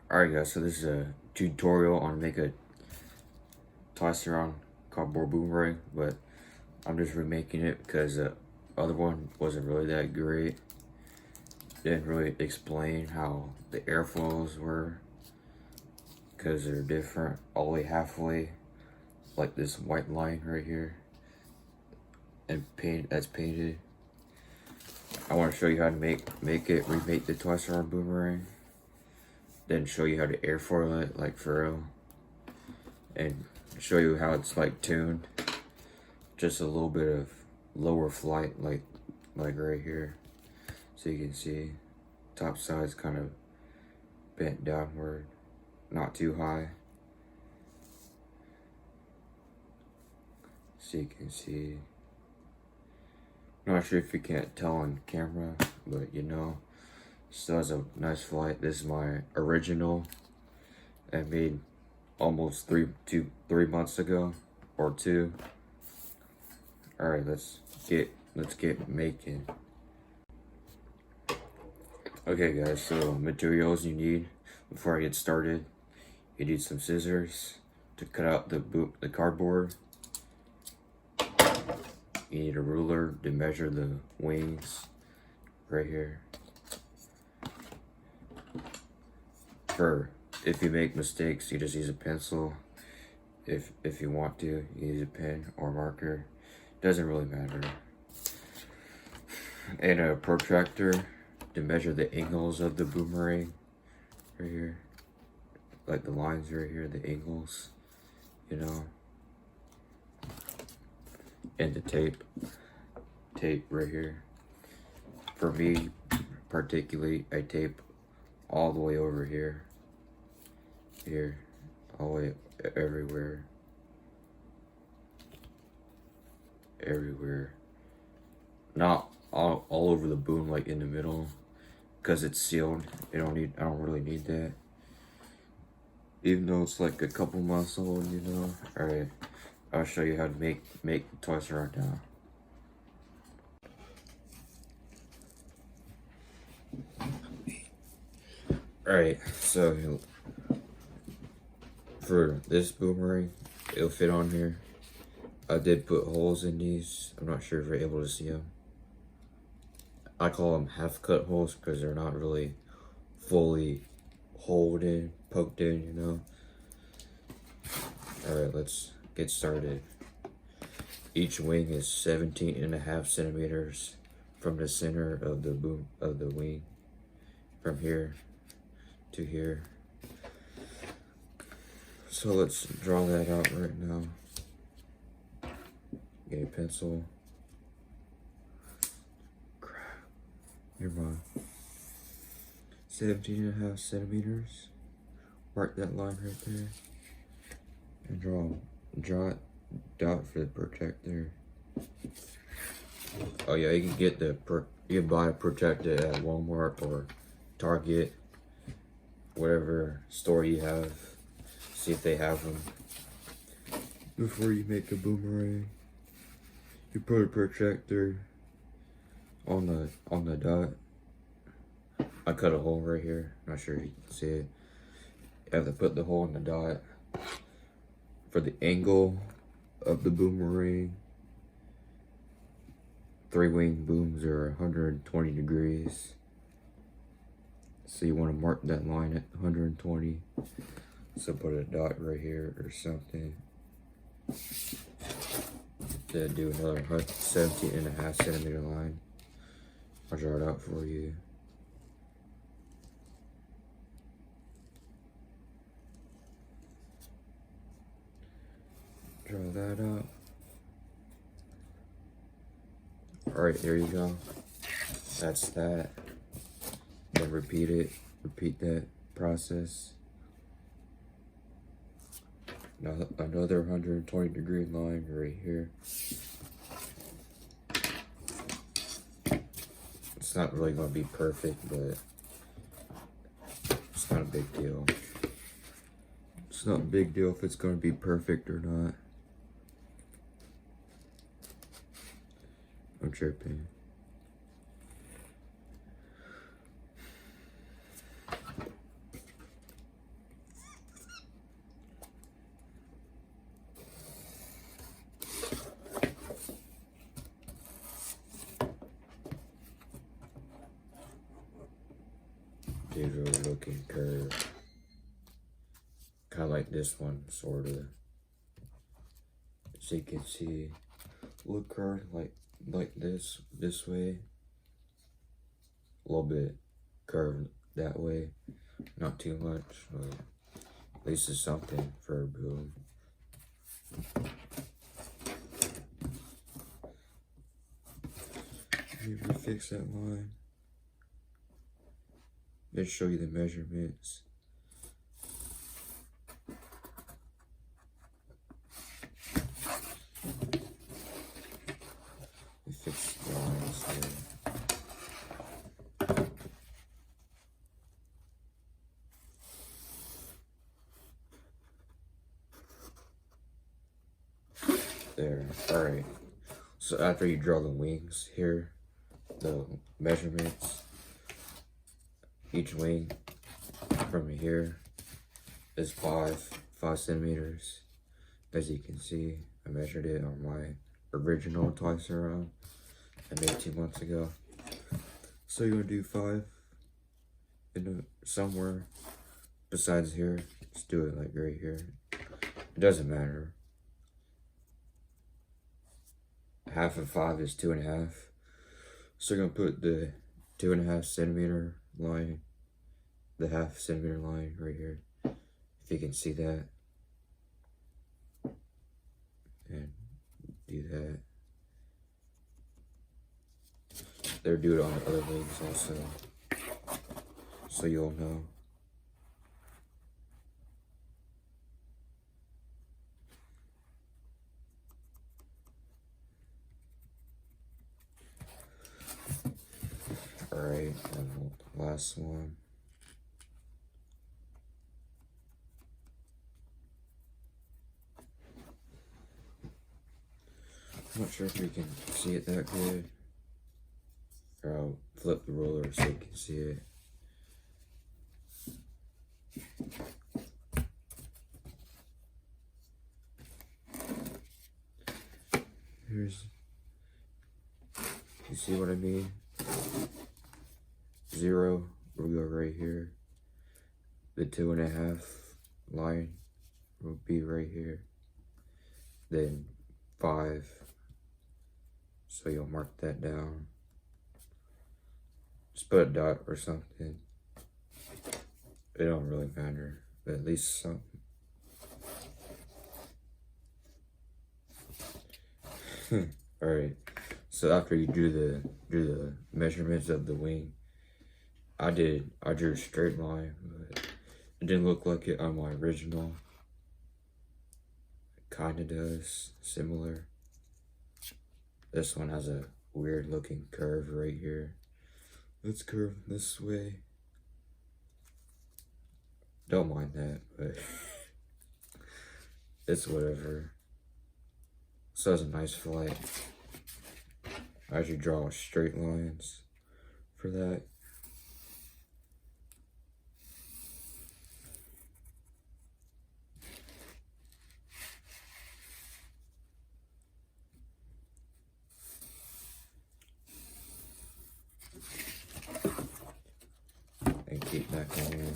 Alright guys, so this is a tutorial on make a toss around cardboard boomerang, but I'm just remaking it because the other one wasn't really that great. Didn't really explain how the airflows were because they're different all the way halfway, like this white line right here, and that's painted. I want to show you how to remake the toss around boomerang. Then show you how to airfoil it, like for real, and show you how it's like tuned. Just a little bit of lower flight, like right here, so you can see top side's kind of bent downward, not too high, so you can see. Not sure if you can't tell on camera, but you know, still has a nice flight. This is my original I made almost three months ago or two. All right, let's get making. Okay guys, so materials you need before I get started. You need some scissors to cut out the cardboard. You need a ruler to measure the wings right here. If you make mistakes, you just use a pencil. If you want to, you use a pen or marker. Doesn't really matter. And a protractor to measure the angles of the boomerang right here. Like the lines right here, the angles, you know. And the tape right here. For me, particularly, I tape all the way over here, all the way everywhere, not all over the boom, like in the middle, because it's sealed. I don't really need that, even though it's like a couple months old, you know. All right, I'll show you how to make the toys right now. Alright, so for this boomerang, it'll fit on here. I did put holes in these. I'm not sure if you're able to see them. I call them half-cut holes because they're not really fully poked in, you know. Alright, let's get started. Each wing is 17.5 centimeters from the center of the wing, from here to here. So let's draw that out right now. Get a pencil. Crap. Never mind. 17.5 centimeters. Mark that line right there. And draw it dot for the protector. Oh yeah, you can get you can buy a protector at Walmart or Target, whatever store you have. See if they have them. Before you make a boomerang, you put a protector on the dot. I cut a hole right here. Not sure if you can see it. You have to put the hole in the dot for the angle of the boomerang. 3-wing booms are 120 degrees. So you want to mark that line at 120. So put a dot right here or something. Then do another 17.5 centimeter line. I'll draw it out for you. Draw that out. Alright, there you go. That's that. Then repeat that process. Now another 120 degree line right here. It's not really gonna be perfect, but it's not a big deal. It's not a big deal if it's gonna be perfect or not. I'm tripping. unusual looking curve. Kind of like this one, sort of. So you can see, look curved like this way. A little bit curved that way. Not too much, but at least it's something for a boom. Maybe fix that line. Let's show you the measurements. We fix the lines there. There. Alright. So after you draw the wings here, the measurements, each wing from here is 5 centimeters. As you can see, I measured it on my original twice around I made 2 months ago. So you're gonna do 5 somewhere besides here. Just do it like right here. It doesn't matter. Half of 5 is 2.5. So you're gonna put the 2.5 centimeter line, the half centimeter line right here, if you can see that, and do that. They're do it on the other wings also, so you'll know. Alright, and the last one. I'm not sure if you can see it that good. Or I'll flip the roller so you can see it. Here's, you see what I mean? 0 will go right here. The 2.5 line will be right here. Then 5. So you'll mark that down. Just put a dot or something. It don't really matter, but at least something. Alright. So after you do the measurements of the wing, I drew a straight line, but it didn't look like it on my original. It kinda does, similar. This one has a weird looking curve right here. Let's curve this way. Don't mind that, but it's whatever. So it's a nice flight. I usually draw straight lines for that. And keep that going.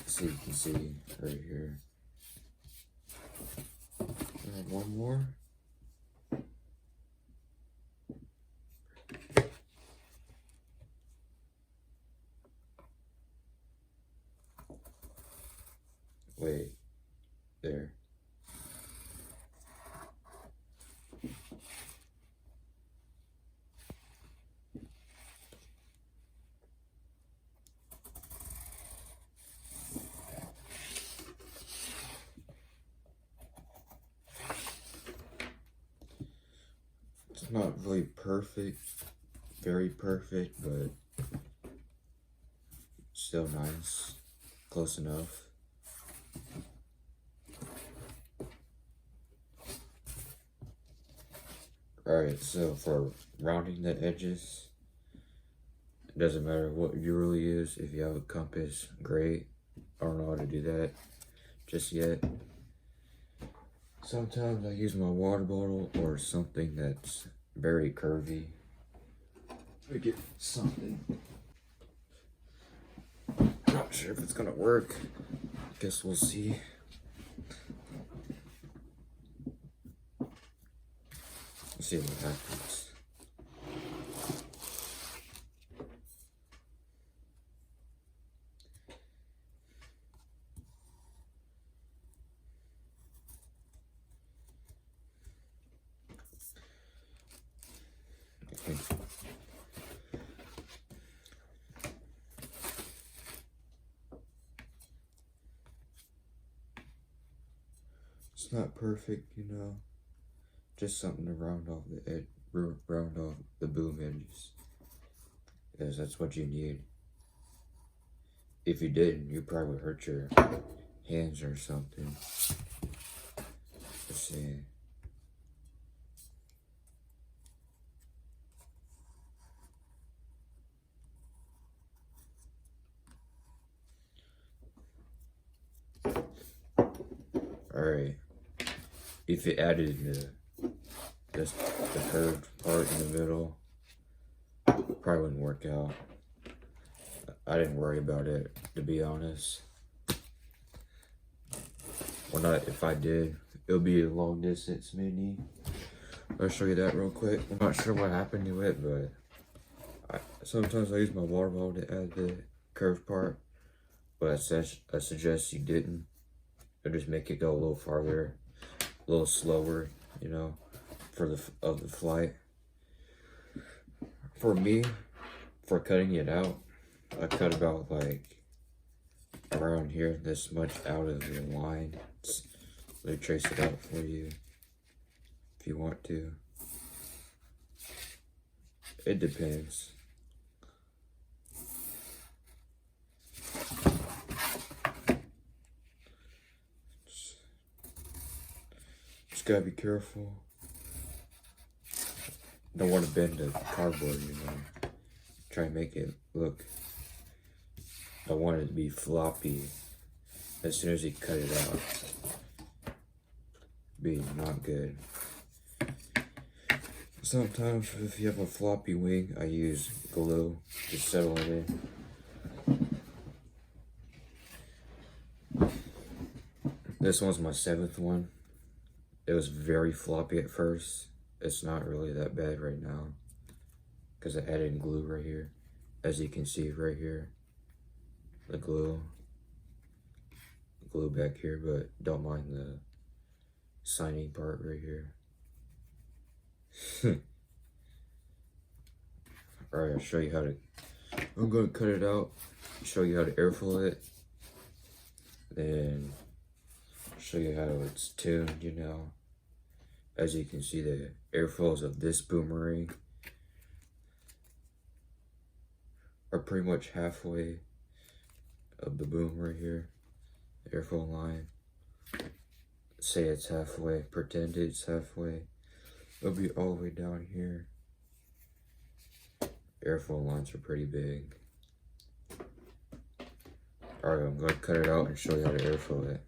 So you can see right here. One more. Wait, there. It's not really perfect, very perfect, but still nice, close enough. Alright, so for rounding the edges, It doesn't matter what you really use. If you have a compass, great. I don't know how to do that just yet. Sometimes I use my water bottle or something that's very curvy. I get something. Not sure if it's gonna work. Guess we'll see. Let's see what happens. Okay. It's not perfect, you know. Just something to round off the edge, round off the boom edges. Because that's what you need. If you didn't, you probably hurt your hands or something. Let's see. Alright. If it added the curved part in the middle, it probably wouldn't work out. I didn't worry about it, to be honest. Well, not if I did. It'll be a long distance mini. I'll show you that real quick. I'm not sure what happened to it, but sometimes I use my water bottle to add the curved part. But I suggest you didn't. Or just make it go a little farther, a little slower, you know, for the flight. For me, for cutting it out, I cut about like around here, this much out of the line. Let me trace it out for you if you want to. It depends. Just gotta be careful. Don't want to bend the cardboard, you know. Try and make it look. I want it to be floppy as soon as you cut it out. Be not good. Sometimes if you have a floppy wing, I use glue to settle it in. This one's my 7th one. It was very floppy at first. It's not really that bad right now because I added glue right here. As you can see right here, the glue back here, but don't mind the signing part right here. Alright, I'll show you how to, I'm going to cut it out, show you how to airflow it, then show you how it's tuned, you know. As you can see, the airflows of this boomerang are pretty much halfway of the boom right here, the airflow line. Say it's halfway, pretend it's halfway. It'll be all the way down here. Airflow lines are pretty big. Alright, I'm going to cut it out and show you how to airflow it.